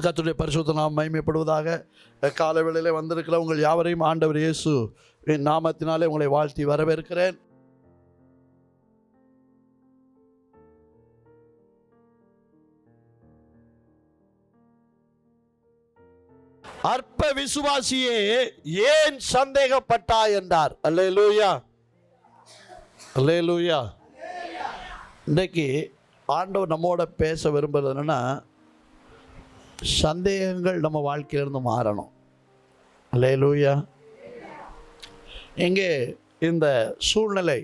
கர்த்தருடைய பரிசுத்த நாமம் மகிமைப்படுவதாக. காலை வேளையிலே வந்திருக்கிற உங்கள் யாவரையும் ஆண்டவர் இயேசு நாமத்தினாலே உங்களை வாழ்த்தி வரவேற்கிறேன். அற்ப விசுவாசியே ஏன் சந்தேகப்பட்டாய் என்றார். அல்லேலூயா, அல்லேலூயா. இன்றைக்கு ஆண்டவர் நம்மோட பேச விரும்புகிறது என்னன்னா, சந்தேகங்கள் நம்ம வாழ்க்கையிலிருந்து மாறணும். அல்லேலூயா. எங்கே இந்த சூழ்நிலை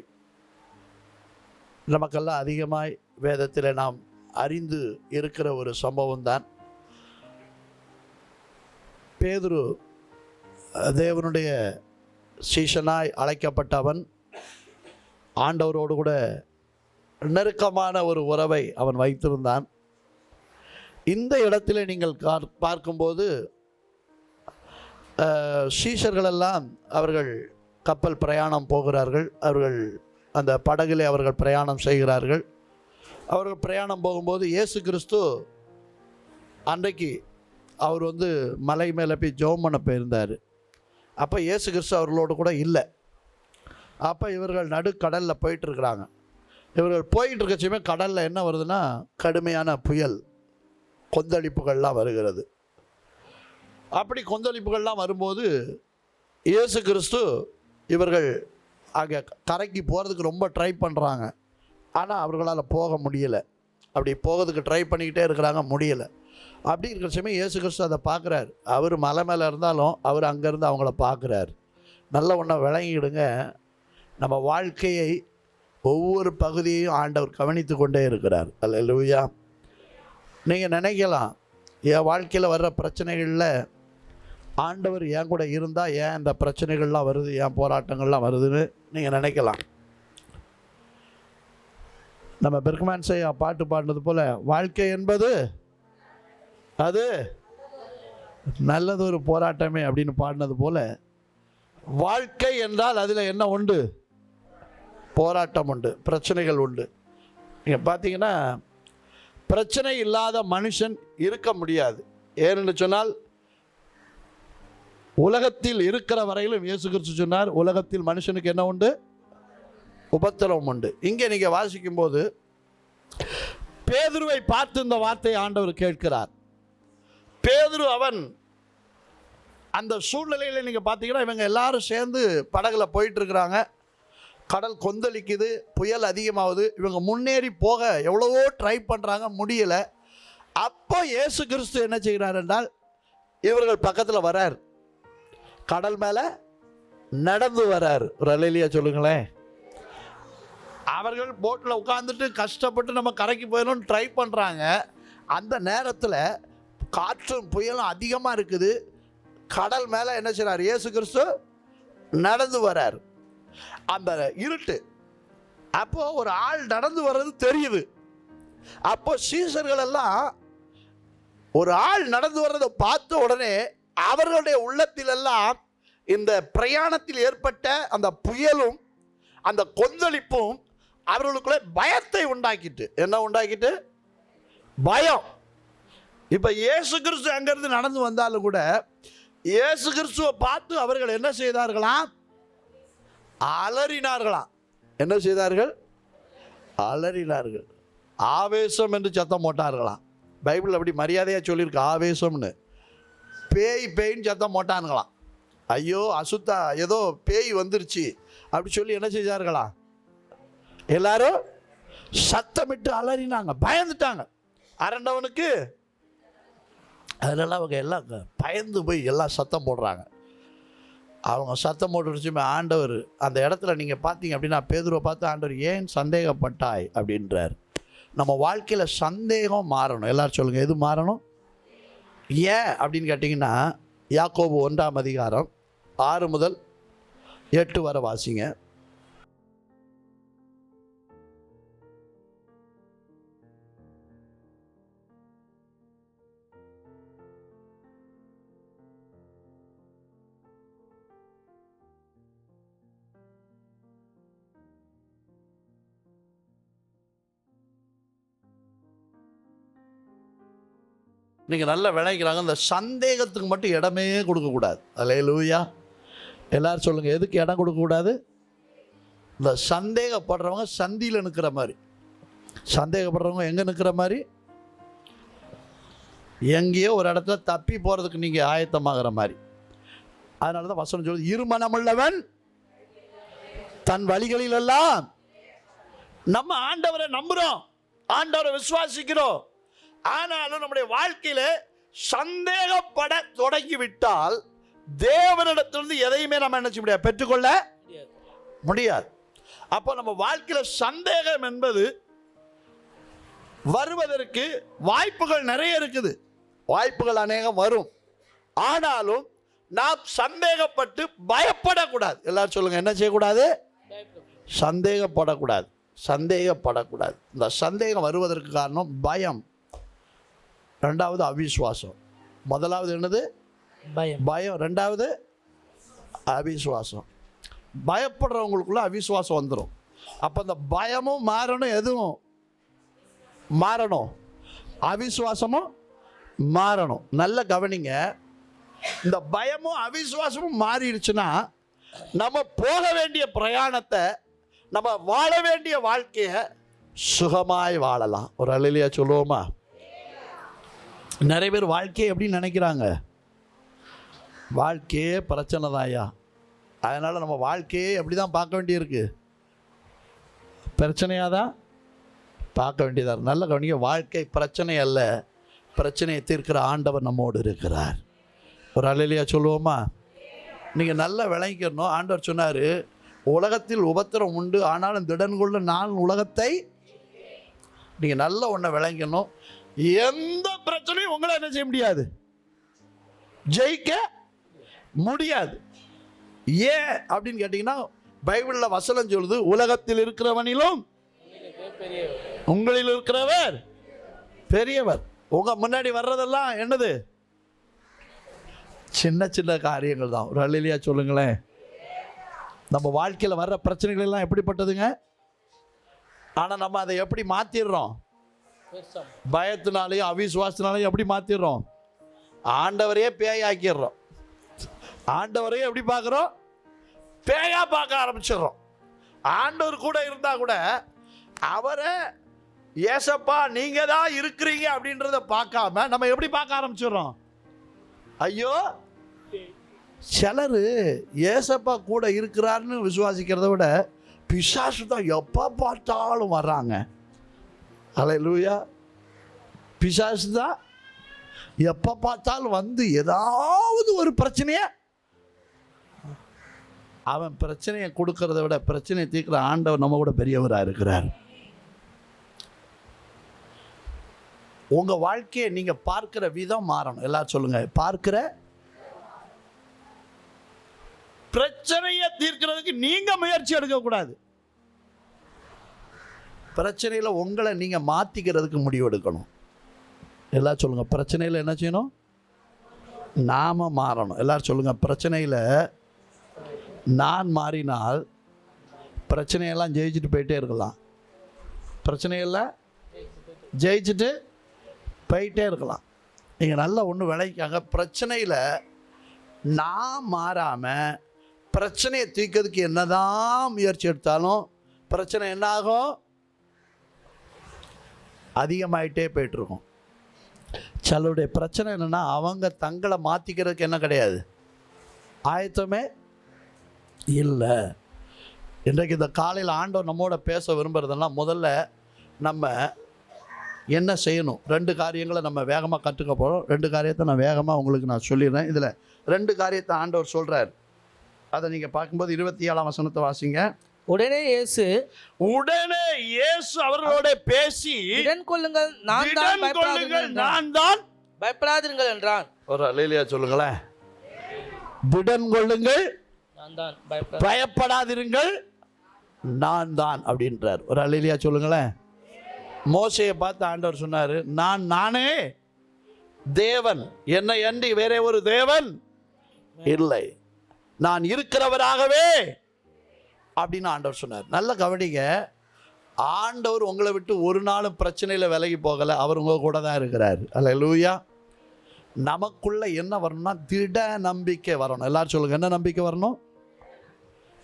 நமக்கெல்லாம் அதிகமாய் வேதத்தில் நாம் அறிந்து இருக்கிற ஒரு சம்பவம் தான். பேதுரு தேவனுடைய சீஷனாய் அழைக்கப்பட்டவன், ஆண்டவரோடு கூட நெருக்கமான ஒரு உறவை அவன் வைத்திருந்தான். இந்த இடத்துல நீங்கள் பார்க்கும்போது சீஷர்களெல்லாம் அவர்கள் கப்பல் பிரயாணம் போகிறார்கள். அவர்கள் அந்த படகிலே அவர்கள் பிரயாணம் செய்கிறார்கள். அவர்கள் பிரயாணம் போகும்போது இயேசு கிறிஸ்து அன்றைக்கு அவர் மலை மேலே போய் ஜெபம் பண்ண போயிருந்தார். அப்போ இயேசு கிறிஸ்து அவர்களோடு கூட இல்லை. அப்போ இவர்கள் நடுக்கடலில் போயிட்டுருக்குறாங்க. இவர்கள் போயிட்டு இருக்கச்சுமே கடலில் என்ன வருதுன்னா, கடுமையான புயல், கொந்தளிப்புகள்லாம் வருகிறது. அப்படி கொந்தளிப்புகள்லாம் வரும்போது இயேசு கிறிஸ்து இவர்கள் அங்கே கரைக்கு போகிறதுக்கு ரொம்ப ட்ரை பண்ணுறாங்க. ஆனால் அவர்களால் போக முடியலை. அப்படி போகிறதுக்கு ட்ரை பண்ணிக்கிட்டே இருக்கிறாங்க, முடியலை. அப்படி இருக்கிற சமயம் இயேசு கிறிஸ்து அதை பார்க்குறாரு. அவர் மலை மேலே இருந்தாலும் அவர் அங்கேருந்து அவங்கள பார்க்குறாரு. நல்ல ஒன்றை விளங்கிடுங்க, நம்ம வாழ்க்கையை ஒவ்வொரு பகுதியையும் ஆண்டவர் கவனித்து கொண்டே இருக்கிறார். அல்லேலூயா. நீங்கள் நினைக்கலாம், என் வாழ்க்கையில் வர்ற பிரச்சனைகளில் ஆண்டவர் என் கூட இருந்தால் ஏன் இந்த பிரச்சனைகள்லாம் வருது, ஏன் போராட்டங்கள்லாம் வருதுன்னு நீங்கள் நினைக்கலாம். நம்ம பெர்க்மேன் செய்ய பாட்டு பாடினது போல், வாழ்க்கை என்பது அது நல்லது ஒரு போராட்டமே அப்படின்னு பாடினது போல், வாழ்க்கை என்றால் அதில் என்ன உண்டு? போராட்டம் உண்டு, பிரச்சனைகள் உண்டு. நீங்கள் பார்த்தீங்கன்னா, பிரச்சனை இல்லாத மனுஷன் இருக்க முடியாது. ஏனென்று சொன்னால், உலகத்தில் இருக்கிற வரையிலும் இயேசு கிறிஸ்து சொன்னார், உலகத்தில் மனுஷனுக்கு என்ன உண்டு? உபத்திரவம் உண்டு. இங்கே நீங்கள் வாசிக்கும்போது பேதுருவை பார்த்து இந்த வார்த்தையை ஆண்டவர் கேட்கிறார். பேதுரு அவன் அந்த சூழ்நிலையில் நீங்கள் பார்த்தீங்கன்னா, இவங்க எல்லாரும் சேர்ந்து படகுல போயிட்டு இருக்கிறாங்க. கடல் கொந்தளிக்குது, புயல் அதிகமாகுது. இவங்க முன்னேறி போக எவ்வளவோ ட்ரை பண்ணுறாங்க, முடியலை. அப்போ இயேசு கிறிஸ்து என்ன செய்கிறார் என்றால், இவர்கள் பக்கத்தில் வரார், கடல் மேலே நடந்து வரார். ஒரு அல்லேலூயா சொல்லுங்களேன். அவர்கள் போட்டில் உட்காந்துட்டு கஷ்டப்பட்டு நம்ம கரைக்கு போயிடணும்னு ட்ரை பண்ணுறாங்க. அந்த நேரத்தில் காற்றும் புயலும் அதிகமாக இருக்குது. கடல் மேலே என்ன செய்கிறார்? இயேசு கிறிஸ்து நடந்து வரார். அந்த இருட்டு, அப்போ ஒரு ஆள் நடந்து வர்றது தெரியுது. அப்போ சீஷர்கள் எல்லாம் ஒரு ஆள் நடந்து வர்றதை பார்த்த உடனே அவர்களுடைய உள்ளத்திலெல்லாம் இந்த பிரயாணத்தில் ஏற்பட்ட அந்த புயலும் அந்த கொந்தளிப்பும் அவர்களுக்குள்ளே பயத்தை உண்டாக்கிட்டு, என்ன உண்டாக்கிட்டு? பயம். இப்போ இயேசு கிறிஸ்து அங்கிருந்து நடந்து வந்தாலும் கூட இயேசு கிறிஸ்துவை பார்த்து அவர்கள் என்ன செய்தார்களாம்? அலறினார்களாம். என்ன செய்தார்கள்? அலறினார்கள். ஆவேசம் என்று சத்தம் போட்டார்களாம். பைபிள் அப்படி மரியாதையாக சொல்லியிருக்கு, ஆவேசம்னு. பேய் பேயின்னு சத்தம் போட்டானுங்களாம். ஐயோ அசுத்தா, ஏதோ பேய் வந்துருச்சு அப்படி சொல்லி என்ன செஞ்சார்களா? எல்லாரும் சத்தமிட்டு அலறினாங்க, பயந்துட்டாங்க. அரண்டவனுக்கு அதெல்லாம் அவங்க எல்லாம் பயந்து போய் எல்லாம் சத்தம் போடுறாங்க. அவங்க சத்தம் போட்டுருச்சுமே ஆண்டவர் அந்த இடத்துல நீங்கள் பார்த்தீங்க அப்படின்னா, பேதுருவை பார்த்து ஆண்டவர் ஏன் சந்தேகப்பட்டாய் அப்படின்றார். நம்ம வாழ்க்கையில் சந்தேகம் மாறணும். எல்லாரும் சொல்லுங்கள், எது மாறணும்? ஏன் அப்படின்னு கேட்டிங்கன்னா, யாக்கோபு 1ஆம் அதிகாரம் 6 முதல் 8 வரை வாசிங்க. நீங்கள் நல்லா விளைக்கிறாங்க. இந்த சந்தேகத்துக்கு மட்டும் இடமே கொடுக்கக்கூடாது. அல்லேலூயா. எல்லாரும் சொல்லுங்கள், எதுக்கு இடம் கொடுக்கக்கூடாது? இந்த சந்தேகப்படுறவங்க சந்தியில் நிற்கிற மாதிரி. சந்தேகப்படுறவங்க எங்கே நிற்கிற மாதிரி? எங்கேயோ ஒரு இடத்துல தப்பி போகிறதுக்கு நீங்கள் ஆயத்தமாகிற மாதிரி. அதனால தான் வசனம் சொல்லுது, இருமனமுள்ளவன் தன் வழிகளில் எல்லாம். நம்ம ஆண்டவரை நம்புகிறோம், ஆண்டவரை விசுவாசிக்கிறோம். ஆனாலும் நம்முடைய வாழ்க்கையில் சந்தேகப்பட தொடங்கிவிட்டால் தேவனிடத்திலிருந்து எதையுமே நம்ம என்ன செய்ய முடியாது, பெற்றுக்கொள்ள முடியாது. அப்போ நம்ம வாழ்க்கையில் சந்தேகம் என்பது வருவதற்கு வாய்ப்புகள் நிறைய இருக்குது. வாய்ப்புகள் அநேகம் வரும். ஆனாலும் நாம் சந்தேகப்பட்டு பயப்படக்கூடாது. எல்லாரும் சொல்லுங்க, என்ன செய்யக்கூடாது? சந்தேகப்படக்கூடாது. சந்தேகப்படக்கூடாது. இந்த சந்தேகம் வருவதற்கு காரணம் பயம். ரெண்டாவது அவிசுவாசம். முதலாவது என்னது? பயம். ரெண்டாவது அவிசுவாசம். பயப்படுறவங்களுக்குள்ள அவிசுவாசம் வந்துடும். அப்போ இந்த பயமும் மாறணும், எதுவும் மாறணும், அவிசுவாசமும் மாறணும். நல்ல கவனிங்க. இந்த பயமும் அவிசுவாசமும் மாறிடுச்சுன்னா நம்ம போக வேண்டிய பிரயாணத்தை, நம்ம வாழ வேண்டிய வாழ்க்கையை சுகமாய் வாழலாம். ஒரு அல்லேலூயா சொல்லுவோமா? நிறைய பேர் வாழ்க்கையை எப்படி நினைக்கிறாங்க? வாழ்க்கையே பிரச்சனை தான்யா. அதனால் நம்ம வாழ்க்கையே எப்படி தான் பார்க்க வேண்டியிருக்கு? பிரச்சனையாக தான் பார்க்க வேண்டியதாக. நல்ல கவனிங்க, வாழ்க்கை பிரச்சனை அல்ல, பிரச்சனையை தீர்க்கிற ஆண்டவர் நம்மோடு இருக்கிறார். ஒரு அல்லேலூயா சொல்லுவோமா? நீங்கள் நல்லா விளங்கிக்கணும். ஆண்டவர் சொன்னார், உலகத்தில் உபத்திரம் உண்டு, ஆனாலும் திடன் கொள்ள நான் உலகத்தை. நீங்கள் நல்ல ஒன்றை விளங்கணும். எந்த பிரச்சனையும் உங்களை என்ன செய்ய முடியாது, ஜெயிக்க முடியாது. ஏன் அப்படின்னு கேட்டீங்கன்னா, பைபிளில் வசனம் சொல்லுது, உலகத்தில் இருக்கிறவனிலும் உங்களில் இருக்கிறவர் பெரியவர். உங்க முன்னாடி வர்றதெல்லாம் என்னது? சின்ன சின்ன காரியங்கள் தான். ஒரு அல்லேலூயா சொல்லுங்களேன். நம்ம வாழ்க்கையில் வர்ற பிரச்சனைகள் எல்லாம் எப்படிப்பட்டதுங்க? ஆனால் நம்ம அதை எப்படி மாற்றிடுறோம்? பயத்தினாலையும் அவிசுவாசத்தினாலையும் எப்படி மாற்றிடுறோம்? ஆண்டவரையே பேயாக்கிடுறோம். ஆண்டவரையே எப்படி பார்க்குறோம்? பேயா பார்க்க ஆரம்பிச்சிடுறோம். ஆண்டவர் கூட இருந்தால் கூட அவரை ஏசப்பா நீங்கள் தான் இருக்கிறீங்க அப்படின்றத பார்க்காம நம்ம எப்படி பார்க்க ஆரம்பிச்சிடுறோம்? ஐயோ, சிலர் ஏசப்பா கூட இருக்கிறாருன்னு விசுவாசிக்கிறத விட பிசாசு தான் எப்போ பார்த்தாலும் வர்றாங்க. அல்லேலூயா. பிசாசு தான் எப்போ பார்த்தாலும் வந்து ஏதாவது ஒரு பிரச்சனையை, அவன் பிரச்சனையை கொடுக்கறத விட பிரச்சனையை தீர்க்கிற ஆண்டவர் நம்ம கூட பெரியவராக இருக்கிறார். உங்கள் வாழ்க்கையை நீங்கள் பார்க்கிற விதம் மாறணும். எல்லாரும் சொல்லுங்க, பார்க்கிற. பிரச்சனையை தீர்க்கிறதுக்கு நீங்கள் முயற்சி எடுக்கக்கூடாது. பிரச்சனையில் உங்களை நீங்கள் மாற்றிக்கிறதுக்கு முடிவு எடுக்கணும். எல்லாம் சொல்லுங்கள், பிரச்சனையில் என்ன செய்யணும்? நாம் மாறணும். எல்லாரும் சொல்லுங்கள், பிரச்சனையில் நான் மாறினால் பிரச்சனையெல்லாம் ஜெயிச்சுட்டு போயிட்டே இருக்கலாம். பிரச்சனையெல்லாம் ஜெயிச்சுட்டு போயிட்டே இருக்கலாம். நீங்கள் நல்லா ஒன்று விளைக்காங்க. பிரச்சனையில் நான் மாறாமல் பிரச்சனையை தீர்க்கிறதுக்கு என்னதான் முயற்சி எடுத்தாலும் பிரச்சனை என்ன ஆகும்? அதிகமாயிட்டே போயிட்டுருக்கும். சிலருடைய பிரச்சனை என்னென்னா, அவங்க தங்களை மாற்றிக்கிறதுக்கு என்ன கிடையாது, ஆயத்தமே இல்லை. இன்றைக்கு இந்த காலையில் ஆண்டவர் நம்மோட பேச விரும்புகிறதுனா, முதல்ல நம்ம என்ன செய்யணும்? 2 காரியங்களை நம்ம வேகமாக கற்றுக்க போகிறோம். 2 காரியத்தை நான் வேகமாக உங்களுக்கு நான் சொல்லிடுறேன். இதில் 2 காரியத்தை ஆண்டவர் சொல்கிறார். அதை நீங்கள் பார்க்கும்போது 27ஆம் வசனத்தை வாசிங்க. உடனே இயேசு அவர்களோட பேசி, திடன் கொள்ளுங்கள், நான் தான், பயப்படாதீர்கள் என்றான். ஒரு அல்லேலூயா சொல்லுங்களேன். திடன் கொள்ளுங்கள், நான் தான், பயப்படாதீர்கள், நான் தான் அப்படின்றார். ஒரு அல்லேலூயா சொல்லுங்களேன். மோசேயை பார்த்து ஆண்டவர் சொன்னார், நானே தேவன், என்னை அன்றி வேற ஒரு தேவன் இல்லை, நான் இருக்கிறவராகவே அப்படின்னு ஆண்டவர் சொன்னார். நல்ல கவனிங்க, ஆண்டவர் உங்களை விட்டு ஒரு நாளும் பிரச்சனையில் விலகி போகலை. அவர் உங்கள் கூட தான் இருக்கிறார். அல்லேலூயா. நமக்குள்ள என்ன வரணும்னா திட நம்பிக்கை வரணும். எல்லாரும் சொல்லுங்க, என்ன நம்பிக்கை வரணும்?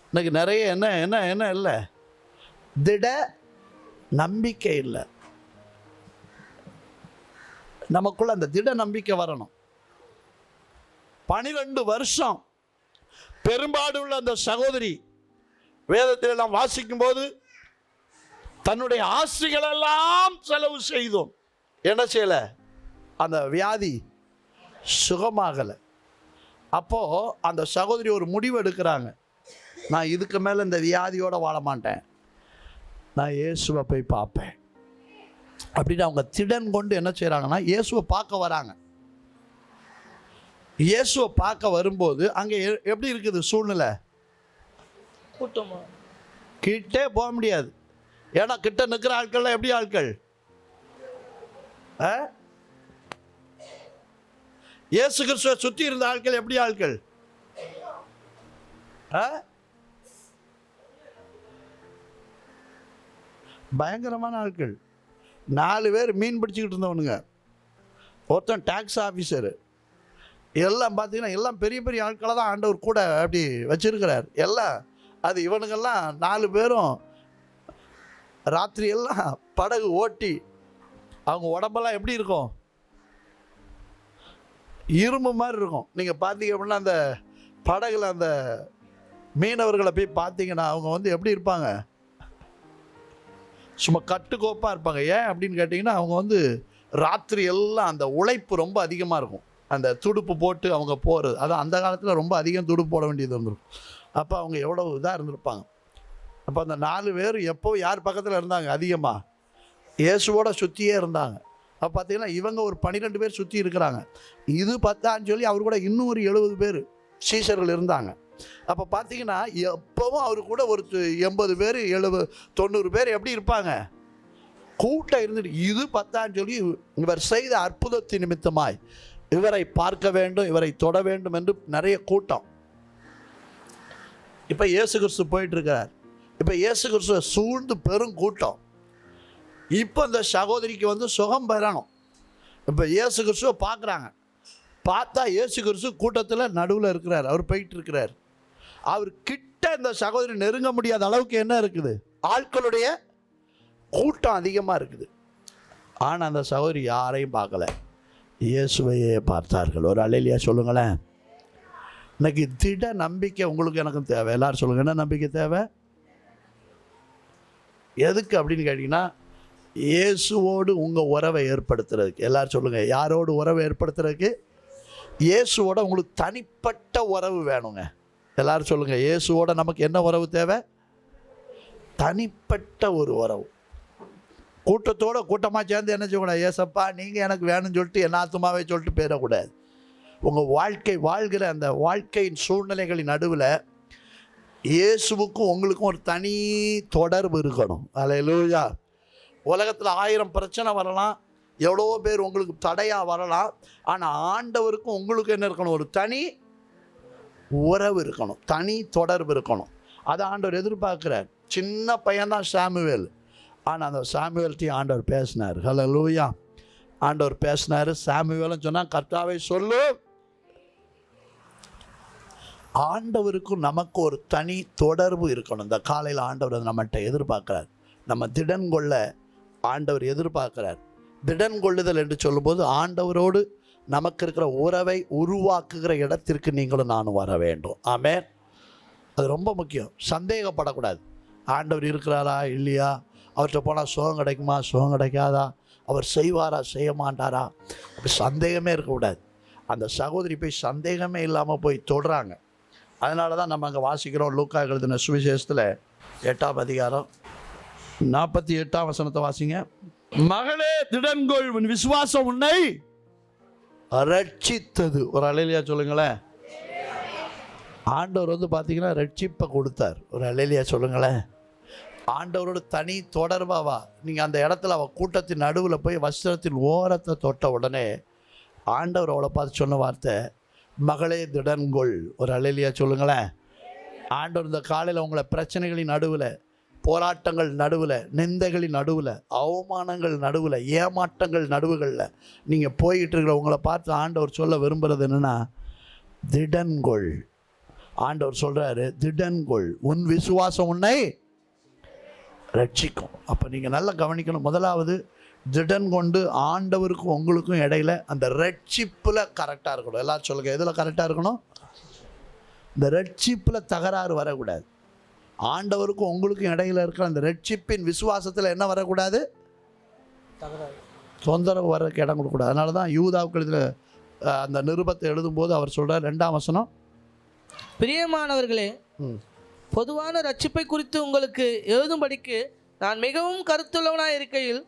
இன்னைக்கு நிறைய என்ன என்ன என்ன இல்லை, திட நம்பிக்கை இல்லை. நமக்குள்ள அந்த திட நம்பிக்கை வரணும். 12 வருஷம் பெரும்பாடுள்ள அந்த சகோதரி வேதத்தில் நாம் வாசிக்கும் போது தன்னுடைய ஆஸ்திகளெல்லாம் செலவு செய்தோம், என்ன செய்யல, அந்த வியாதி சுகமாகலை. அப்போ அந்த சகோதரி ஒரு முடிவு எடுக்கிறாங்க, நான் இதுக்கு மேலே இந்த வியாதியோட வாழ மாட்டேன், நான் இயேசுவை போய் பார்ப்பேன் அப்படின்னு அவங்க திடன் கொண்டு என்ன செய்கிறாங்கன்னா இயேசுவை பார்க்க வராங்க. இயேசுவை பார்க்க வரும்போது அங்கே எப்படி இருக்குது சூழ்நிலை? கூட்டமா கிட்டே போக முடியாது. ஏன்னா கிட்ட நிற்கிற ஆட்கள்லாம் எப்படி ஆட்கள்? இயேசு கிறிஸ்துவை சுற்றி இருந்த ஆட்கள் எப்படி ஆட்கள்? பயங்கரமான ஆட்கள். 4 பேர் மீன் பிடிச்சிக்கிட்டு இருந்தவனுங்க, ஒருத்தன் டாக்ஸ் ஆஃபீஸரு, எல்லாம் பார்த்தீங்கன்னா எல்லாம் பெரிய பெரிய ஆட்களை தான் ஆண்டவர் கூட அப்படி வச்சிருக்கிறார். எல்லாம் அது இவனுங்கெல்லாம் 4 பேரும் ராத்திரி எல்லாம் படகு ஓட்டி அவங்க உடம்பெல்லாம் எப்படி இருக்கும்? இரும்பு மாதிரி இருக்கும். நீங்கள் பார்த்தீங்க அப்படின்னா அந்த படகுல அந்த மீனவர்களை போய் பார்த்தீங்கன்னா அவங்க எப்படி இருப்பாங்க? சும்மா கட்டுக்கோப்பாக இருப்பாங்க. ஏன் அப்படின்னு கேட்டிங்கன்னா அவங்க ராத்திரி எல்லாம் அந்த உழைப்பு ரொம்ப அதிகமாக இருக்கும். அந்த துடுப்பு போட்டு அவங்க போகிறது, அதான் அந்த காலத்தில் ரொம்ப அதிகம் துடுப்பு போட வேண்டியது வந்துருக்கும். அப்போ அவங்க எவ்வளோ இதாக இருந்திருப்பாங்க. அப்போ அந்த 4 பேர் எப்போ யார் பக்கத்தில் இருந்தாங்க? அதிகமாக இயேசுவோட சுற்றியே இருந்தாங்க. அப்போ பார்த்தீங்கன்னா இவங்க ஒரு 12 பேர் சுற்றி இருக்கிறாங்க. இது 10 சொல்லி அவர் கூட இன்னும் ஒரு 70 பேர் சீஷர்கள் இருந்தாங்க. அப்போ பார்த்தீங்கன்னா எப்போவும் அவர் கூட ஒரு 80 பேர் 70 90 பேர் எப்படி இருப்பாங்க? கூட்டம் இருந்துட்டு இது 10 சொல்லி இவர் செய்த அற்புதத்தின் நிமித்தமாய் இவரை பார்க்க வேண்டும், இவரை தொட வேண்டும் என்று நிறைய கூட்டம். இப்போ இயேசு கிறிஸ்து போயிட்டு இருக்கிறார். இப்போ இயேசு கிறிஸ்துவை சூழ்ந்து பெரும் கூட்டம். இப்போ இந்த சகோதரிக்கு சுகம் பெறணும். இப்போ இயேசு கிறிஸ்துவை பார்க்குறாங்க. பார்த்தா இயேசு கிறிஸ்து கூட்டத்தில் நடுவில் இருக்கிறார். அவர் போயிட்டு இருக்கிறார். அவர் கிட்ட இந்த சகோதரி நெருங்க முடியாத அளவுக்கு என்ன இருக்குது? ஆட்களுடைய கூட்டம் அதிகமாக இருக்குது. ஆனால் அந்த சகோதரி யாரையும் பார்க்கல, இயேசுவையே பார்த்தார்கள். ஒரு அல்லேலூயா சொல்லுங்களேன். இன்னைக்கு திட நம்பிக்கை உங்களுக்கு எனக்கும் தேவை. எல்லாரும் சொல்லுங்கள், என்ன நம்பிக்கை தேவை? எதுக்கு அப்படின்னு கேட்டிங்கன்னா இயேசுவோடு உங்கள் உறவை ஏற்படுத்துறதுக்கு. எல்லாரும் சொல்லுங்கள், யாரோடு உறவை ஏற்படுத்துறதுக்கு? இயேசுவோட உங்களுக்கு தனிப்பட்ட உறவு வேணுங்க. எல்லாரும் சொல்லுங்கள், இயேசுவோட நமக்கு என்ன உறவு தேவை? தனிப்பட்ட ஒரு உறவு. கூட்டத்தோடு கூட்டமாக சேர்ந்து என்ன செய்யக்கூடாது? ஏசப்பா நீங்கள் எனக்கு வேணும்னு சொல்லிட்டு என்ன ஆத்துமாவே சொல்லிட்டு போயிடக்கூடாது. உங்கள் வாழ்க்கை வாழ்கிற அந்த வாழ்க்கையின் சூழ்நிலைகளின் நடுவில் இயேசுவுக்கும் உங்களுக்கும் ஒரு தனி தொடர்பு இருக்கணும். அல்லேலூயா. உலகத்தில் 1000 பிரச்சனை வரலாம், எவ்வளோ பேர் உங்களுக்கு தடையாக வரலாம். ஆனால் ஆண்டவருக்கும் உங்களுக்கு என்ன இருக்கணும்? ஒரு தனி உறவு இருக்கணும், தனி தொடர்பு இருக்கணும். அதை ஆண்டவர் எதிர்பார்க்கிறார். சின்ன பையன்தான் சாமுவேல், ஆனால் அந்த சாமுவேல்கிட்டையும் ஆண்டவர் பேசினார். ஹல்லேலூயா. ஆண்டவர் பேசினார். சாமுவேலும் சொன்னால் கர்த்தாவே சொல்லு. ஆண்டவருக்கும் நமக்கு ஒரு தனி தொடர்பு இருக்கணும். இந்த காலையில் ஆண்டவர் நம்மகிட்ட எதிர்பார்க்கிறார். நம்ம திடன் கொள்ள ஆண்டவர் எதிர்பார்க்கிறார். திடன் கொள்ளுதல் என்று சொல்லும்போது ஆண்டவரோடு நமக்கு இருக்கிற உறவை உருவாக்குகிற இடத்திற்கு நீங்களும் நானும் வர வேண்டும். ஆமென். அது ரொம்ப முக்கியம். சந்தேகப்படக்கூடாது. ஆண்டவர் இருக்கிறாரா இல்லையா, அவர்கிட்ட போனால் சுகம் கிடைக்குமா சுகம் கிடைக்காதா, அவர் செய்வாரா செய்ய மாட்டாரா, அப்படி சந்தேகமே இருக்கக்கூடாது. அந்த சகோதரி போய் சந்தேகமே இல்லாமல் போய் தொடுறாங்க. அதனால தான் நம்ம அங்கே வாசிக்கிறோம். லூக்கா எழுதின சுவிசேஷத்தில் 8ஆம் அதிகாரம் 48ஆம் வசனத்தை வாசிங்க. மகளே திடன்கொள், உன் விசுவாசம் உன்னை ரட்சித்தது. ஒரு அல்லேலூயா சொல்லுங்களேன். ஆண்டவர் பார்த்தீங்கன்னா ரட்சிப்பை கொடுத்தார். ஒரு அல்லேலூயா சொல்லுங்களேன். ஆண்டவரோட தனி தொடர்பாவா நீங்கள் அந்த இடத்துல அவள் கூட்டத்தின் நடுவில் போய் வஸ்திரத்தின் ஓரத்தை தொட்ட உடனே ஆண்டவர் அவளை பார்த்து சொன்ன வார்த்தை, மகளே திடன்கொள். ஒரு அல்லேலூயா சொல்லுங்களேன். ஆண்டவர் இந்த காலையில் உங்களை பிரச்சனைகளின் நடுவில் போராட்டங்கள் நடுவில், நிந்தைகளின் நடுவில், அவமானங்கள் நடுவில், ஏமாற்றங்கள் நடுவுகளில் நீங்கள் போய்கிட்டு இருக்கிற உங்களை பார்த்து ஆண்டவர் சொல்ல விரும்புகிறது என்னென்னா, திடன்கொள். ஆண்டவர் சொல்கிறாரு, திடன்கொள், உன் விசுவாசம் உன்னை ரட்சிக்கும். அப்போ நீங்கள் நல்லா கவனிக்கணும். முதலாவது, திடன் கொண்டு ஆண்டவருக்கும் உங்களுக்கும் இடையில அந்த ரட்சிப்பில் கரெக்டாக இருக்கணும். எல்லாரும் சொல்லுங்கள், எதில் கரெக்டாக இருக்கணும்? இந்த ரட்சிப்பில் தகராறு வரக்கூடாது. ஆண்டவருக்கும் உங்களுக்கும் இடையில இருக்கிற அந்த ரட்சிப்பின் விசுவாசத்தில் என்ன வரக்கூடாது? தொந்தரவு வர்றதுக்கு இடம் கொடுக்கக்கூடாது. அதனால தான் யூதாவுக்கு இதில் அந்த நிருபத்தை எழுதும்போது அவர் சொல்கிறார், 2ஆம் வசனம், பிரியமானவர்களே, பொதுவான ரட்சிப்பை குறித்து உங்களுக்கு எழுதும்படிக்கு நான் மிகவும் கருத்துள்ளவனாய் இருக்கையில்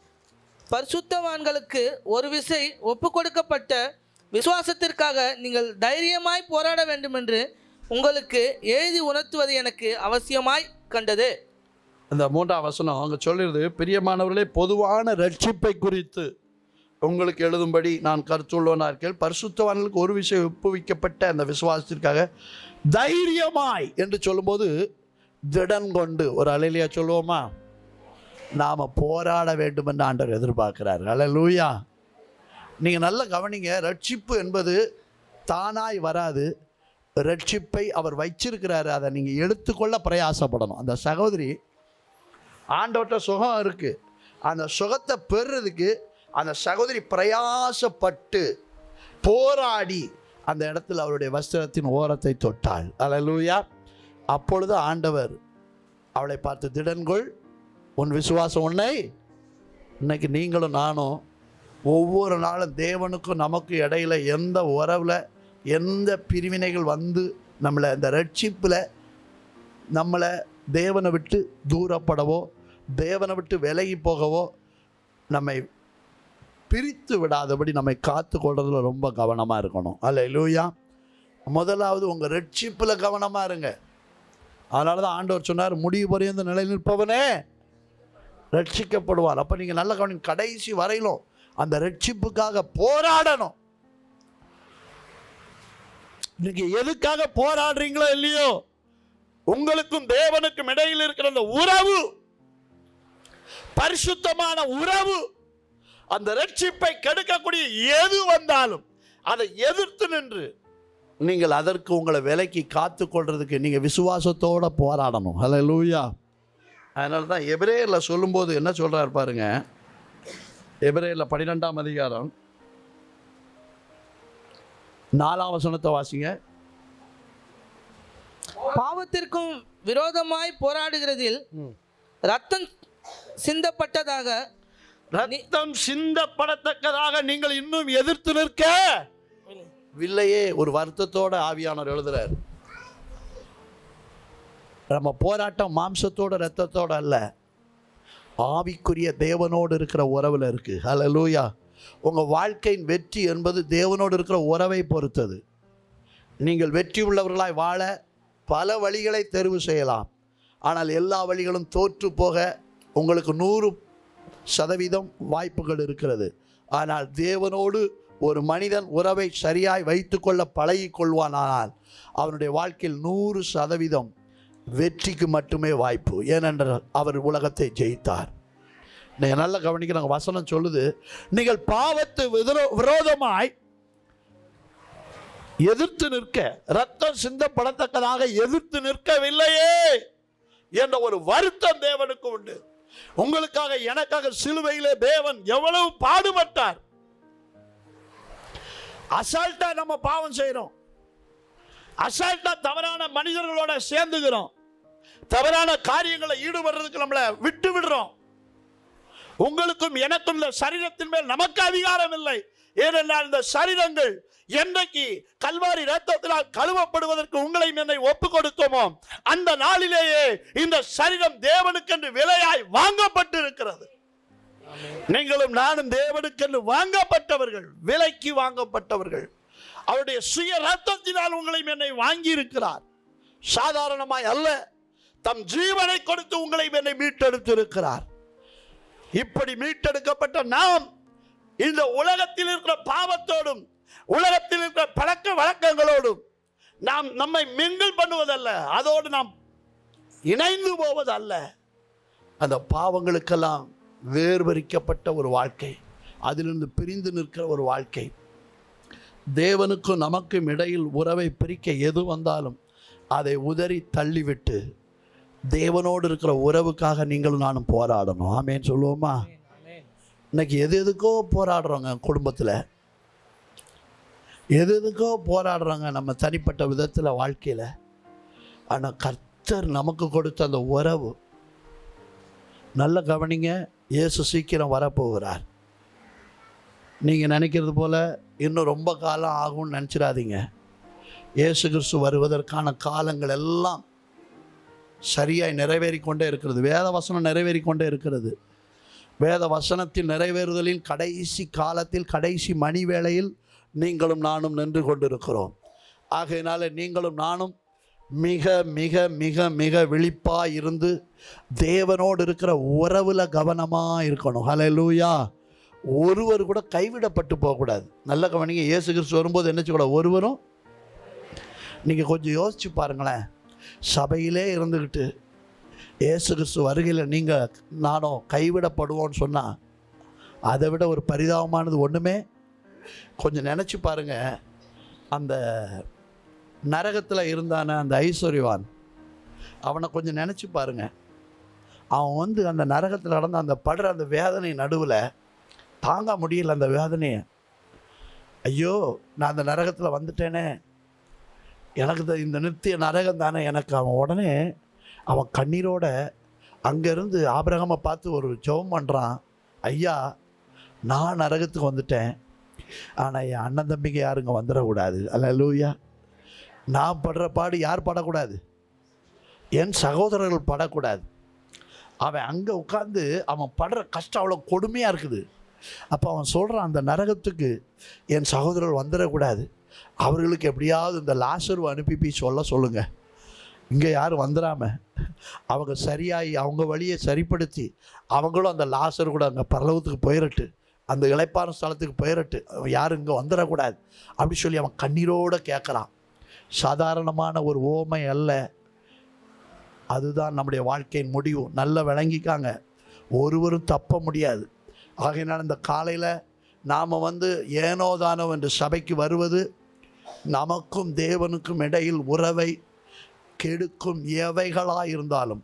பரிசுத்தவான்களுக்கு ஒரு விசை ஒப்பு கொடுக்கப்பட்ட விசுவாசத்திற்காக நீங்கள் தைரியமாய் போராட வேண்டுமென்று உங்களுக்கு எழுதி உணர்த்துவது எனக்கு அவசியமாய் கண்டது. அந்த 3ஆம் வசனம் அங்கே சொல்லிடுது, பிரியமானவர்களே, பொதுவான ரட்சிப்பை குறித்து உங்களுக்கு எழுதும்படி நான் கருத்துள்ளவனாக இருக்கேன், பரிசுத்தவான்களுக்கு ஒரு விஷயம் ஒப்புவிக்கப்பட்ட அந்த விசுவாசத்திற்காக தைரியமாய் என்று சொல்லும்போது திடன் கொண்டு, ஒரு அல்லேலூயா சொல்லுவோமா? நாம் போராட வேண்டும் என்று ஆண்டவர் எதிர்பார்க்கிறார். அல்லேலூயா. நீங்கள் நல்லா கவனிங்க, ரட்சிப்பு என்பது தானாய் வராது. ரட்சிப்பை அவர் வச்சிருக்கிறாரு, அதை நீங்கள் எடுத்துக்கொள்ள பிரயாசப்படணும். அந்த சகோதரி ஆண்டவர்கிட்ட சுகம் இருக்குது, அந்த சுகத்தை பெறுறதுக்கு அந்த சகோதரி பிரயாசப்பட்டு போராடி அந்த இடத்துல அவருடைய வஸ்திரத்தின் ஓரத்தை தொட்டாள். அல்லேலூயா. அப்பொழுது ஆண்டவர் அவளை பார்த்து, திடன்கொள், உன் விசுவாசம் உன்னை. இன்னைக்கு நீங்களும் நானும் ஒவ்வொரு நாளும் தேவனுக்கும் நமக்கு இடையில எந்த உறவில் எந்த பிரிவினைகள் வந்து நம்மளை இந்த ரட்சிப்பில் நம்மளை தேவனை விட்டு தூரப்படவோ தேவனை விட்டு விலகி போகவோ நம்மை பிரித்து விடாதபடி நம்மை காத்து கொள்றதுல ரொம்ப கவனமாக இருக்கணும். அல்லேலூயா. முதலாவது உங்கள் ரட்சிப்பில் கவனமாக இருங்க. அதனால தான் ஆண்டவர் சொன்னார், முடிவு பரியந்த நிலை நிற்பவனே ரட்சிக்கப்படுவார். அப்போ நீங்கள் நல்ல கவனம், கடைசி வரையிலும் அந்த ரட்சிப்புக்காக போராடணும். நீங்கள் எதுக்காக போராடுறீங்களோ இல்லையோ, உங்களுக்கும் தேவனுக்கும் இடையில் இருக்கிற அந்த உறவு, பரிசுத்தமான உறவு, அந்த ரட்சிப்பை கெடுக்கக்கூடிய எது வந்தாலும் அதை எதிர்த்து நின்று நீங்கள் அதற்கு உங்களை விலக்கி காத்து கொள்றதுக்கு நீங்கள் விசுவாசத்தோடு போராடணும். அல்லேலூயா. அதனால தான் எபிரேயரில் சொல்லும்போது என்ன சொல்கிறார் பாருங்க, எபிரேயரில் 12ஆம் அதிகாரம் 4ஆம் வசனத்தை வாசிங்க. பாவத்திற்கும் விரோதமாய் போராடுகிறதில் ரத்தம் சிந்தப்பட்டதாக, ரத்தம் சிந்தப்படத்தக்கதாக நீங்கள் இன்னும் எதிர்த்து நிற்க வில்லையே. ஒரு வருத்தத்தோட ஆவியானவர் எழுதுறார். நம்ம போராட்டம் மாம்சத்தோட ரத்தத்தோட அல்ல, ஆவிக்குரிய தேவனோடு இருக்கிற உறவில் இருக்கு. ஹல்லேலூயா. உங்கள் வாழ்க்கையின் வெற்றி என்பது தேவனோடு இருக்கிற உறவை பொறுத்தது. நீங்கள் வெற்றி உள்ளவர்களாய் வாழ பல வழிகளை தெரிவு செய்யலாம், ஆனால் எல்லா வழிகளும் தோற்று போக உங்களுக்கு 100% வாய்ப்புகள் இருக்கிறது. ஆனால் தேவனோடு ஒரு மனிதன் உறவை சரியாய் வைத்து கொள்ள பழகி கொள்வானால் அவனுடைய வாழ்க்கையில் 100% வெற்றிக்கு மட்டுமே வாய்ப்பு. ஏனென்றால் அவர் உலகத்தை ஜெயித்தார். நீங்கள் நல்லா கவனிக்கிறாங்க, வசனம் சொல்லுது, நீங்கள் பாவத்து விரோதமாய் எதிர்த்து நிற்க, ரத்தம் சிந்தப்படத்தக்கதாக எதிர்த்து நிற்கவில்லையே என்ற ஒரு வருத்தம் தேவனுக்கு உண்டு. உங்களுக்காக எனக்காக சிலுவையிலே தேவன் எவ்வளவு பாடுபட்டார். அசால்ட்டா நம்ம பாவம் செய்யறோம், அசால்ட்டா தவறான மனிதர்களோட சேர்ந்துகிறோம், தவறான காரியங்களை ஈடுபடுறதுக்கு நம்மளை விட்டு விடுறோம். உங்களுக்கும் எனக்கும் இந்த சரீரத்தின் மேல் நமக்கு அதிகாரம் இல்லை. ஏனென்றால் இந்த சரீரங்கள் என்றைக்கு கல்வாரி ரத்தத்தினால் கழுவப்படுவதற்கு உங்களை என்னை ஒப்பு கொடுத்தோமோ அந்த நாளிலேயே இந்த சரீரம் தேவனுக்கென்று விலையாய் வாங்கப்பட்டு இருக்கிறது. நீங்களும் நானும் தேவனுக்கென்று வாங்கப்பட்டவர்கள், விலைக்கு வாங்கப்பட்டவர்கள். அவருடைய சுய ரத்தத்தினால் உங்களை என்னை வாங்கி இருக்கிறார். சாதாரணமாய் அல்ல, தம் ஜீவனை கொடுத்து உங்களை என்னை மீட்டெடுத்து இருக்கிறார். இப்படி மீட்டெடுக்கப்பட்ட நாம் இந்த உலகத்தில் இருக்கிற பாவத்தோடும் உலகத்தில் இருக்கிற பழக்க வழக்கங்களோடும் நாம் நம்மை மிங்கிள் பண்ணுவதல்ல, அதோடு நாம் இணைந்து போவதல்ல. அந்த பாவங்களுக்கெல்லாம் வேர்வரிக்கப்பட்ட ஒரு வாழ்க்கை, அதிலிருந்து பிரிந்து நிற்கிற ஒரு வாழ்க்கை. தேவனுக்கும் நமக்கும் இடையில் உறவை பிரிக்க எது வந்தாலும் அதை உதறி தள்ளிவிட்டு தேவனோடு இருக்கிற உறவுக்காக நீங்களும் நானும் போராடணும். ஆமேன்னு சொல்லுவோமா? இன்னைக்கு எது எதுக்கோ போராடுறோங்க, குடும்பத்தில் எது எதுக்கோ போராடுறோங்க, நம்ம தனிப்பட்ட விதத்தில் வாழ்க்கையில். ஆனால் கர்த்தர் நமக்கு கொடுத்த அந்த உறவு, நல்ல கவனிங்க, இயேசு சீக்கிரம் வரப்போகிறார். நீங்கள் நினைக்கிறது போல் இன்னும் ரொம்ப காலம் ஆகும்னு நினச்சிடாதீங்க. இயேசு கிறிஸ்து வருவதற்கான காலங்கள் எல்லாம் சரியாய் நிறைவேறி கொண்டே இருக்கிறது. வேத வசனம் நிறைவேறி கொண்டே இருக்கிறது. வேத வசனத்தில் நிறைவேறுதலின் கடைசி காலத்தில், கடைசி மணி வேளையில் நீங்களும் நானும் நின்று கொண்டிருக்கிறோம். ஆகையினால நீங்களும் நானும் மிக மிக மிக மிக விழிப்பாக இருந்து தேவனோடு இருக்கிற உறவில் கவனமாக இருக்கணும். ஹல்லேலூயா. ஒருவர் கூட கைவிடப்பட்டு போகக்கூடாது. நல்ல கவனிங்க, இயேசு கிறிஸ்து வரும்போது என்ன செய்யக்கூடாது? ஒருவரும், நீங்கள் கொஞ்சம் யோசிச்சு பாருங்களேன், சபையிலே இருந்துக்கிட்டு இயேசு கிறிஸ்து வருகையில் நீங்கள் நானும் கைவிடப்படுவோன்னு சொன்னால் அதை விட ஒரு பரிதாபமானது ஒன்றுமே. கொஞ்சம் நினச்சி பாருங்கள், அந்த நரகத்தில் இருந்தான அந்த ஐஸ்வர்யவான், அவனை கொஞ்சம் நினச்சி பாருங்கள். அவன் அந்த நரகத்தில் நடந்த அந்த படுற அந்த வேதனை நடுவில் தாங்க முடியல அந்த வேதனையை. ஐயோ, நான் அந்த நரகத்தில் வந்துட்டேனே, எனக்கு இந்த நித்திய நரகம் தானே எனக்கு. அவன் உடனே அவன் கண்ணீரோட அங்கேருந்து ஆபிரகாமை பார்த்து ஒரு ஜெபம் பண்ணுறான். ஐயா, நான் நரகத்துக்கு வந்துட்டேன், ஆனால் என் அண்ணன் தம்பிங்க யாருங்க வந்துடக்கூடாது. அல்லேலூயா. நான் படுற பாடு யார் படக்கூடாது? என் சகோதரர்கள் படக்கூடாது. அவன் அங்கே உட்காந்து அவன் படுற கஷ்டம் அவ்வளோ கொடுமையாக இருக்குது. அப்போ அவன் சொல்கிறான், அந்த நரகத்துக்கு என் சகோதரர்கள் வந்துடக்கூடாது, அவர்களுக்கு எப்படியாவது இந்த லாசரு அனுப்பி சொல்லுங்கள், இங்கே யாரும் வந்துடாமல் அவங்க சரியாகி அவங்க வழியை சரிப்படுத்தி அவங்களும் அந்த லாசர் கூட அங்கே பரலோகத்துக்கு போயிடட்டு, அந்த இளைப்பாறும் ஸ்தலத்துக்கு போயிடட்டு, யாரும் இங்கே வந்துடக்கூடாது அப்படி சொல்லி அவன் கண்ணீரோடு கேட்குறான். சாதாரணமான ஒரு ஓமை அல்ல, அதுதான் நம்முடைய வாழ்க்கையின் முடிவு. நல்லா விளங்கிக்காங்க, ஒருவரும் தப்ப முடியாது. ஆகையினால் இந்த காலையில் நாம் ஏனோதானோ என்று சபைக்கு வருவது நமக்கும் தேவனுக்கும் இடையில் உறவை கெடுக்கும் எவைகளாக இருந்தாலும்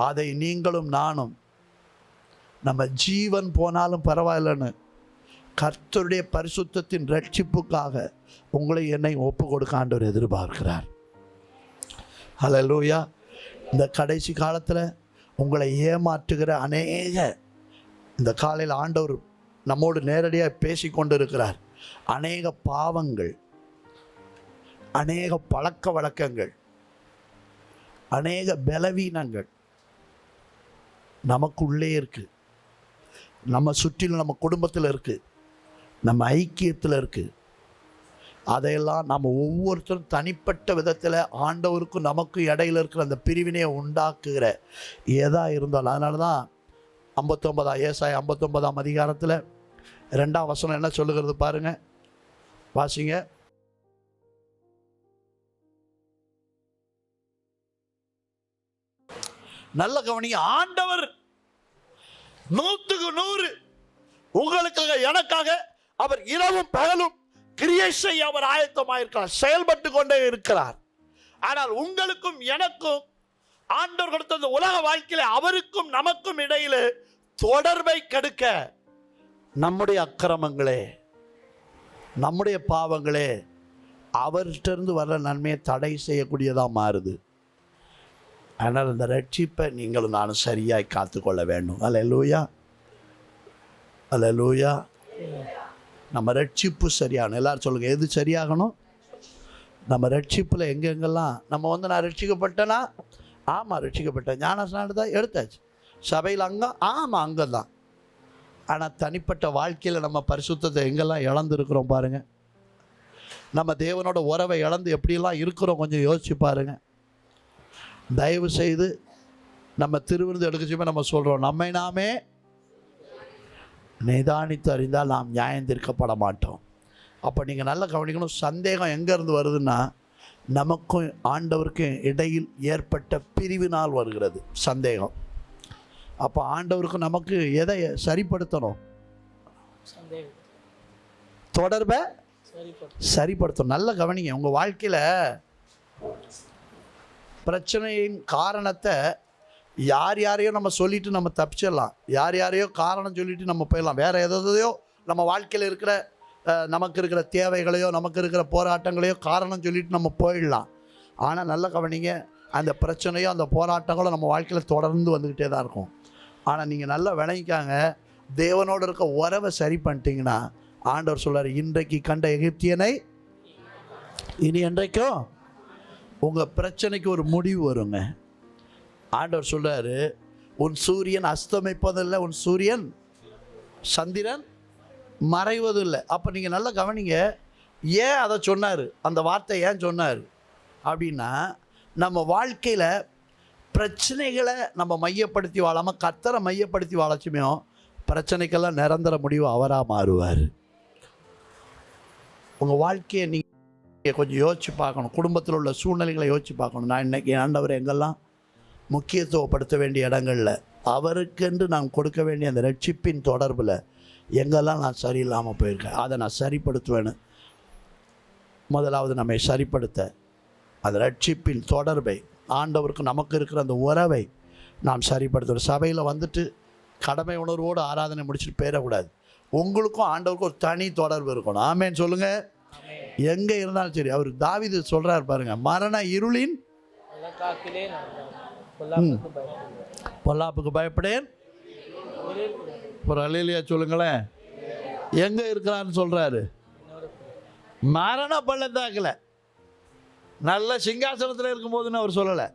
அதை நீங்களும் நானும், நம்ம ஜீவன் போனாலும் பரவாயில்லைன்னு கர்த்தருடைய பரிசுத்தத்தின் ரட்சிப்புக்காக உங்களை என்னை ஒப்பு கொடுக்க ஆண்டவர் எதிர்பார்க்கிறார். ஹல்லேலூயா. இந்த கடைசி காலத்தில் உங்களை ஏமாற்றுகிற அநேக, இந்த காலையில் ஆண்டவர் நம்மோடு நேரடியாக பேசி கொண்டு இருக்கிறார். அநேக பாவங்கள், அநேக பழக்க வழக்கங்கள், அநேக பலவீனங்கள் நமக்குள்ளே இருக்குது, நம்ம சுற்றிலும் நம்ம குடும்பத்தில் இருக்குது, நம்ம ஐக்கியத்தில் இருக்குது. அதையெல்லாம் நம்ம ஒவ்வொருத்தரும் தனிப்பட்ட விதத்தில் ஆண்டவருக்கும் நமக்கும் இடையில் இருக்கிற அந்த பிரிவினையை உண்டாக்குகிற ஏதாக இருந்தாலும். அதனால தான் 59 ஏசாயா 59ஆம் அதிகாரத்தில் 2ஆம் வசனம் என்ன சொல்லுகிறது பாருங்க, வாசிங்க. நல்ல கவனிங்க, ஆண்டவர் 100க்கு 100 உங்களுக்காக எனக்காக அவர் இரவும் பகலும் கிரியை செய்ய அவர் ஆயத்தமாயிருக்கிறார், செயல்பட்டு கொண்டே இருக்கிறார். ஆனால் உங்களுக்கும் எனக்கும் ஆண்டவர் கொடுத்த அந்த உலக வாழ்க்கையில அவருக்கும் நமக்கும் இடையில தொடர்பை கெடுக்க நம்முடைய அக்கிரமங்களே, நம்முடைய பாவங்களே அவர்கிட்ட வர்ற நன்மையை தடை செய்யக்கூடியதாக மாறுது. ஆனால் இந்த ரட்சிப்பை நீங்களும் நானும் சரியாய் காத்துக்கொள்ள வேண்டும். அல்லேலூயா, அல்லேலூயா. நம்ம ரட்சிப்பு சரியாகணும். எல்லாரும் சொல்லுங்கள், எது சரியாகணும்? நம்ம ரட்சிப்பில் எங்கெங்கெல்லாம் நம்ம நான் ரட்சிக்கப்பட்டேன்னா, ஆமாம் ரட்சிக்கப்பட்டேன், ஞானஸ்நானம் தான் எடுத்தாச்சு, சபையில் அங்கே, ஆமாம் அங்கே தான். ஆனால் தனிப்பட்ட வாழ்க்கையில் நம்ம பரிசுத்தத்தை எங்கெல்லாம் இழந்துருக்கிறோம் பாருங்கள். நம்ம தேவனோட உறவை இழந்து எப்படியெல்லாம் இருக்கிறோம் கொஞ்சம் யோசிச்சு பாருங்கள். தயவு செய்து நம்ம திருவிருந்து எடுக்கச்சுமே நம்ம சொல்கிறோம், நம்மை நாமே நிதானித்து அறிந்தால் நாம் நியாயம் தீர்க்கப்பட மாட்டோம். அப்போ நீங்கள் நல்லா கவனிக்கணும், சந்தேகம் எங்கேருந்து வருதுன்னா நமக்கும் ஆண்டவருக்கும் இடையில் ஏற்பட்ட பிரிவினால் வருகிறது சந்தேகம். அப்போ ஆண்டவருக்கு நமக்கு எதை சரிப்படுத்தணும்? தொடர்பை சரிப்படுத்தணும். நல்ல கவனிங்க. உங்கள் வாழ்க்கையில் பிரச்சனையின் காரணத்தை யார் யாரையோ நம்ம சொல்லிட்டு நம்ம தப்பிச்சிடலாம். யார் யாரையோ காரணம் சொல்லிட்டு நம்ம போயிடலாம். வேறு எதையோ நம்ம வாழ்க்கையில் இருக்கிற நமக்கு இருக்கிற தேவைகளையோ நமக்கு இருக்கிற போராட்டங்களையோ காரணம் சொல்லிட்டு நம்ம போயிடலாம். ஆனால் நல்ல கவனிங்க, அந்த பிரச்சனையோ அந்த போராட்டங்களோ நம்ம வாழ்க்கையில் தொடர்ந்து வந்துக்கிட்டே தான் இருக்கும். ஆனால் நீங்கள் நல்லா விளங்கிக்காங்க, தேவனோடு இருக்க உறவை சரி பண்ணிட்டீங்கன்னா ஆண்டவர் சொல்றார், இன்றைக்கு கண்ட எகிப்தியனை இனி என்றைக்கும் உங்கள் பிரச்சனைக்கு ஒரு முடிவு வருங்க. ஆண்டவர் சொல்றாரு, உன் சூரியன் அஸ்தமிப்பதில்லை, உன் சூரியன் சந்திரன் மறைவதும் இல்லை. அப்போ நீங்கள் நல்லா கவனிங்க, ஏன் அதை சொன்னார், அந்த வார்த்தை ஏன் சொன்னார் அப்படின்னா, நம்ம வாழ்க்கையில் பிரச்சனைகளை நம்ம மையப்படுத்தி வாழாமல் கர்த்தரை மையப்படுத்தி வாழச்சுமே பிரச்சனைக்கெல்லாம் நிரந்தர முடிவு அவராக மாறுவார். உங்கள் வாழ்க்கையை நீங்கள் கொஞ்சம் யோசித்து பார்க்கணும். குடும்பத்தில் உள்ள சூழ்நிலைகளை யோசித்து பார்க்கணும். நான் இன்றைக்கி ஆண்டவர் எங்கெல்லாம் முக்கியத்துவப்படுத்த வேண்டிய இடங்களில் அவருக்கென்று நான் கொடுக்க வேண்டிய அந்த ரட்சிப்பின் தொடர்பில் எங்கெல்லாம் நான் சரியில்லாமல் போயிருக்கேன், அதை நான் சரிப்படுத்துவேன்னு முதலாவது நம்மை சரிப்படுத்த அந்த ரட்சிப்பின் தொடர்பை, ஆண்டவருக்கு நமக்கு இருக்கிற அந்த உறவை நாம் சரிப்படுத்தணும். சபையில் வந்துட்டு கடமை உணர்வோடு ஆராதனை முடிச்சுட்டு போயிடக்கூடாது. உங்களுக்கும் ஆண்டவருக்கும் ஒரு தனி தொடர்பு இருக்கணும். ஆமேன்னு சொல்லுங்கள். எங்கே இருந்தாலும் சரி. அவர் தாவீது சொல்கிறார் பாருங்க, மரண இருளின் பொல்லாப்புக்கு பயப்படேன். ஒரு அல்லேலூயா சொல்லுங்களேன். எங்கே இருக்கிறான்னு சொல்கிறாரு? மரண பள்ளத்தாக்கில், நல்ல சிங்காசனத்தில் இருக்கும்போதுன்னு அவர் சொல்லலை.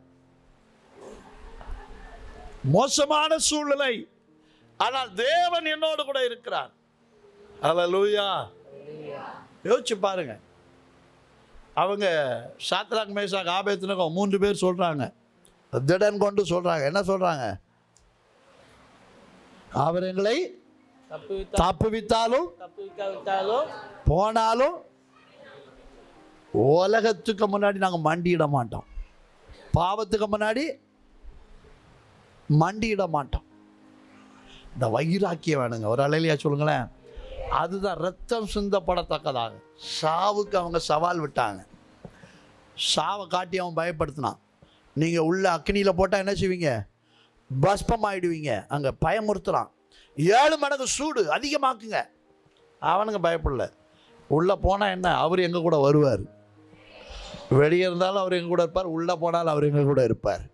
மோசமான சூழ்நிலை, ஆனால் தேவன் என்னோடு கூட இருக்கிறார். அல்லேலூயா. யோசிச்சு பாருங்க. அவங்க சாத்ராக் மேஷாக் ஆபேத்நேகோ 3 பேர் சொல்கிறாங்க, திடன் கொண்டு சொல்கிறாங்க. என்ன சொல்கிறாங்க? அவர் எங்களை தப்புவித்தாலும் போனாலும் உலகத்துக்கு முன்னாடி நாங்கள் மண்டியிட மாட்டோம், பாவத்துக்கு முன்னாடி மண்டியிட மாட்டோம். இந்த வைராக்கியம் வேணுங்க. ஒரு அல்லேலூயா சொல்லுங்களேன். அதுதான் ரத்தம் சிந்தப்படத்தக்கதாக. சாவுக்கு அவங்க சவால் விட்டாங்க. சாவை காட்டி அவன் பயப்படுத்தினான். நீங்கள் உள்ள அக்னியில் போட்டால் என்ன செய்வீங்க? பஸ்பம் ஆகிடுவீங்க. அங்கே பயமுறுத்துறான். 7 மடங்கு சூடு அதிகமாக்குங்க. அவனுங்க பயப்படல. உள்ளே போனால் என்ன, அவர் எங்கள் கூட வருவார். வெளியே இருந்தாலும் அவர் எங்கள் கூட இருப்பார், உள்ளே போனாலும் அவர் எங்கள் கூட இருப்பார்.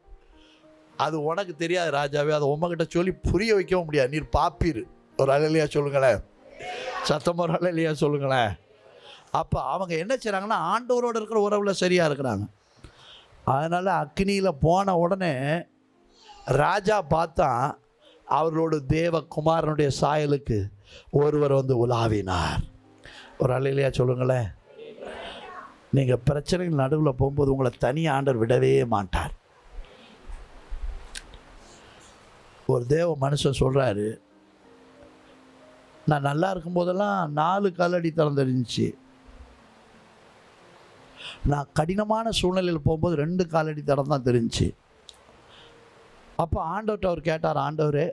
அது உனக்கு தெரியாது ராஜாவே, அதை உங்ககிட்ட சொல்லி புரிய வைக்கவும் முடியாது. நீர் பாப்பீர். ஒரு அல்லேலூயா சொல்லுங்களேன். சத்தம் ஒரு அல்லேலூயா சொல்லுங்களேன். அப்போ அவங்க என்ன செய்கிறாங்கன்னா, ஆண்டவரோடு இருக்கிற உறவில் சரியாக இருக்கிறாங்க. அதனால் அக்னியில் போன உடனே ராஜா பார்த்தா அவர்களோட தேவகுமாரனுடைய சாயலுக்கு ஒருவர் வந்து உலாவினார். ஒரு அல்லேலூயா சொல்லுங்களேன். நீங்கள் பிரச்சனைகள் நடுவில் போகும்போது உங்களை தனி ஆண்டவர் விடவே மாட்டார். ஒரு தேவ மனுஷன் சொல்கிறாரு, நான் நல்லா இருக்கும்போதெல்லாம் 4 காலடி திறந்துருந்துச்சு. நான் கடினமான சூழ்நிலையில் போகும்போது 2 காலடி தடம் தான் தெரிஞ்சிச்சு. அப்போ ஆண்டவர்கிட்ட அவர் கேட்டார், ஆண்டவரே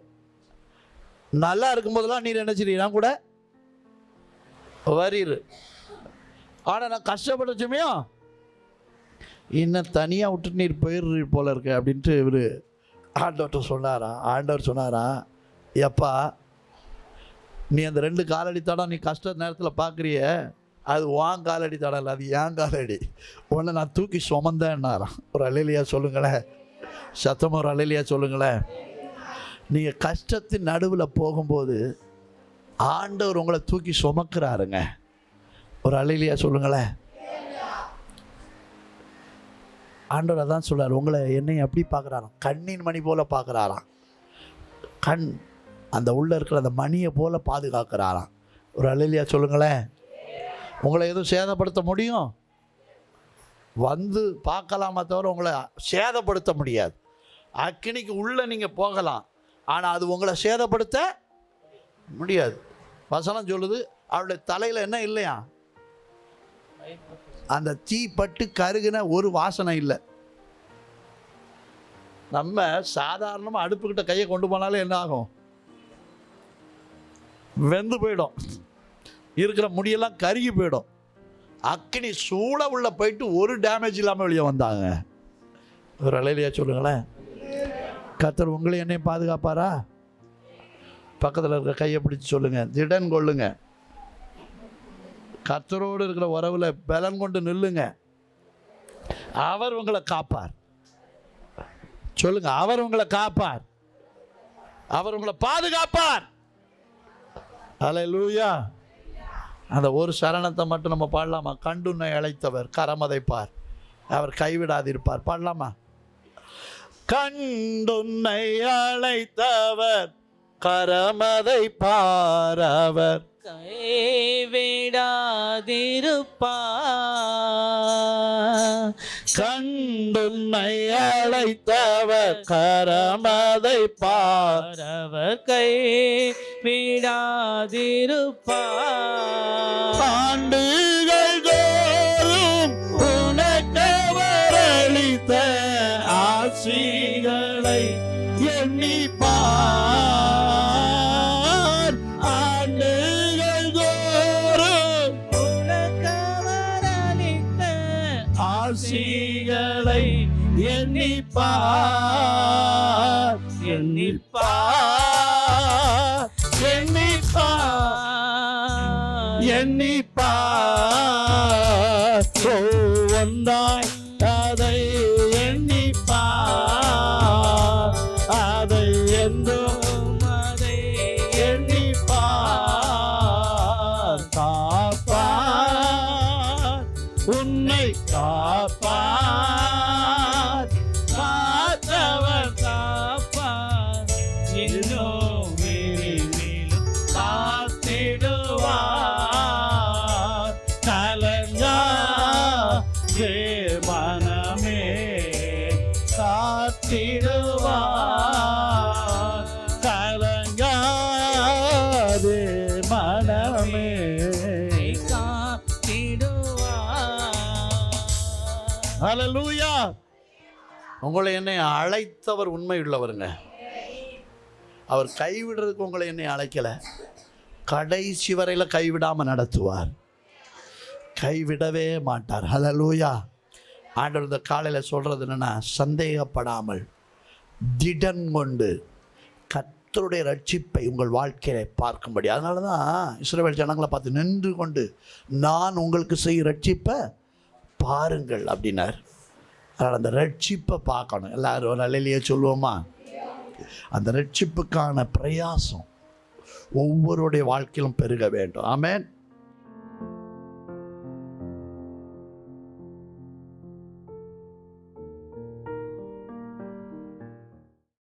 நல்லா இருக்கும்போதெல்லாம் நீர் என்ன செய்றீங்க கூட வரீரு, ஆனால் நான் கஷ்டப்பட்டுச்சுமே இன்னும் தனியாக விட்டுட்டு நீர் போயிடுறீ போல இருக்கு அப்படின்ட்டு இவர் ஆண்டவர்கிட்ட சொன்னாரா. ஆண்டவர் சொன்னாரா, எப்பா நீ அந்த 2 காலடி தடம் நீ கஷ்ட நேரத்தில் பார்க்குறிய, அது வான் காலடி தடம் இல்லை, அது ஏன் காலடி. உன்னை நான் தூக்கி சுமந்தேன்னாராம். ஒரு அல்லேலூயா சொல்லுங்களேன். சத்தமாக ஒரு அல்லேலூயா சொல்லுங்களேன். நீங்கள் கஷ்டத்தின் நடுவில் போகும்போது ஆண்டவர் உங்களை தூக்கி சுமக்கிறாருங்க. ஒரு அல்லேலூயா சொல்லுங்களேன். ஆண்டவர் அதான் சொல்கிறார், உங்களை என்னை எப்படி பார்க்குறாராம்? கண்ணின் மணி போல் பார்க்குறாராம். கண் அந்த உள்ளே இருக்கிற அந்த மணியை போல் பாதுகாக்கிறாராம். ஒரு அல்லேலூயா சொல்லுங்களேன். உங்களை எதுவும் சேதப்படுத்த முடியும்? வந்து பார்க்கலாமா தவிர உங்களை சேதப்படுத்த முடியாது. அக்கினிக்கு உள்ளே நீங்கள் போகலாம், ஆனால் அது உங்களை சேதப்படுத்த முடியாது. வசனம் சொல்லுது, அவருடைய தலையில் என்ன இல்லையா? அந்த தீ பட்டு கருகின ஒரு வாசனை இல்லை. நம்ம சாதாரணமாக அடுப்புக்கிட்ட கையை கொண்டு போனாலே என்ன ஆகும்? வெந்து போயிடும், இருக்கிற முடியெல்லாம் கருகி போயிடும். அக்கினி சூழ உள்ள போயிட்டு ஒரு டேமேஜ் இல்லாமல் வெளியே வந்தாங்க. ஒரு அலையிலையா சொல்லுங்களேன். கர்த்தர் உங்களை என்னையும் பாதுகாப்பாரா? பக்கத்தில் இருக்கிற கையை பிடிச்சி சொல்லுங்க, திடன் கொள்ளுங்க. கர்த்தரோடு இருக்கிற உறவுல பலன் கொண்டு நில்லுங்க. அவர் உங்களை காப்பார். சொல்லுங்க, அவர் உங்களை காப்பார், அவர் உங்களை பாதுகாப்பார். அல்லேலூயா. அந்த ஒரு சரணத்தை மட்டும் நம்ம பாடலாமா? கண்டுன்னை அழைத்தவர் கரமதைப்பார், அவர் கைவிடாதிருப்பார். பாடலாமா? கண்டுன்னை அழைத்தவர் கரமதைப்பார், அவர் கைவிடாதிருப்பார். கண்டுன்னை அழைத்தவர் கரமதைப்பார், அவர் கைவிடாதிருப்பார். ஆண்டுகள் தோறும் உனக்கவர் அளித்த ஆசிகளை எண்ணிப்பார். ஆண்டுகள் தோறும் உனக்கவர் அளித்த ஆசிகளை எண்ணிப்பார், எண்ணிப்பார், எண்ணிப்பார், எண்ணிப்பார். ஒன்றாய் அதை எண்ணிப்பார், அதை என்றும் அதை எண்ணிப்பார். காப்பார், உன்னை காப்பார், காத்தவர் காப்பார், இன்னும் மேலும் காத்திடுவார். கலங்காதே மனமே, காத்திடுவார். கலங்காதே மனமே, ஹல்லேலூயா. உங்களை என்னை அழைத்தவர் உண்மை உள்ளவருங்க. அவர் கைவிடுறதுக்கு உங்களை என்னை அழைக்கலை, கடைசி வரையில் கைவிடாமல் நடத்துவார், கைவிடவே மாட்டார். ஹல்லேலூயா. ஆண்டவர் இந்த காலையில் சொல்கிறது என்னென்னா, சந்தேகப்படாமல் திடன் கொண்டு கர்த்தருடைய ரட்சிப்பை உங்கள் வாழ்க்கையை பார்க்கும்படி. அதனால தான் இஸ்ரவேல் ஜனங்களை பார்த்து நின்று கொண்டு நான் உங்களுக்கு செய்ய ரட்சிப்பை பாருங்கள் அப்படின்னார். அதனால் அந்த ரட்சிப்பை பார்க்கணும். எல்லாரும் ஒரு அலையிலேயே சொல்லுவோமா? அந்த ரட்சிப்புக்கான பிரயாசம் ஒவ்வொருடைய வாழ்க்கையிலும் பெருக வேண்டும். ஆமென்.